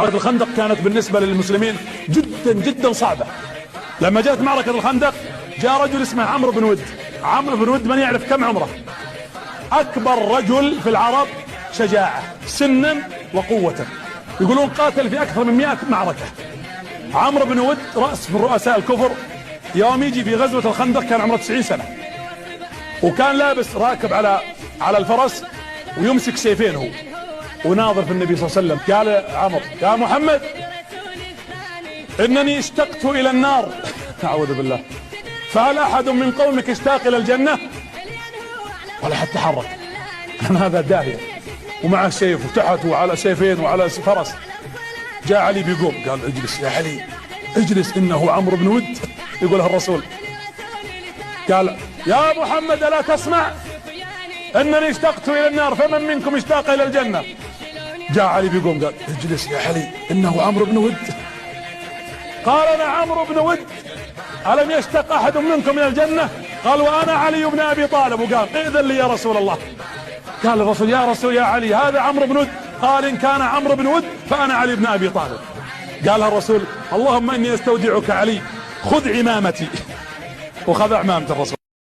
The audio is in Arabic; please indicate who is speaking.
Speaker 1: معركة الخندق كانت بالنسبة للمسلمين جدا جدا صعبة. لما جاءت معركة الخندق جاء رجل اسمه عمرو بن ود. عمرو بن ود من يعرف كم عمره؟ أكبر رجل في العرب شجاعة سنا وقوة، يقولون قاتل في أكثر من 100 معركة. عمرو بن ود رأس من رؤساء الكفر. يوم يجي في غزوة الخندق كان عمره 90 سنة، وكان لابس راكب على الفرس ويمسك سيفين هو وناظر في النبي صلى الله عليه وسلم. قال عمرو: يا محمد إنني اشتقت إلى النار أعوذ بالله، فهل أحد من قومك اشتاق إلى الجنة؟ ولا حتى حرك، كان هذا داهية ومعه سيف وتحت وعلى سيفين وعلى فرس. جاء علي بيقوم قال: اجلس يا علي اجلس، إنه عمرو بن ود يقولها الرسول. قال: يا محمد ألا تسمع إنني اشتقت إلى النار فمن منكم اشتاق إلى الجنة؟ جاء علي بيقوم قال: اجلس يا علي إنه عمرو بن ود. قال: أنا عمرو بن ود، ألم يشتق أحد منكم إلى الجنة؟ قال: وأنا علي بن أبي طالب. وقال: إذن لي يا رسول الله. قال الرسول: يا رسول يا علي هذا عمرو بن ود. قال: إن كان عمرو بن ود فأنا علي بن أبي طالب. قالها الرسول: اللهم إني أستودعك علي، خذ عمامتي. وخذ عمامة الرسول.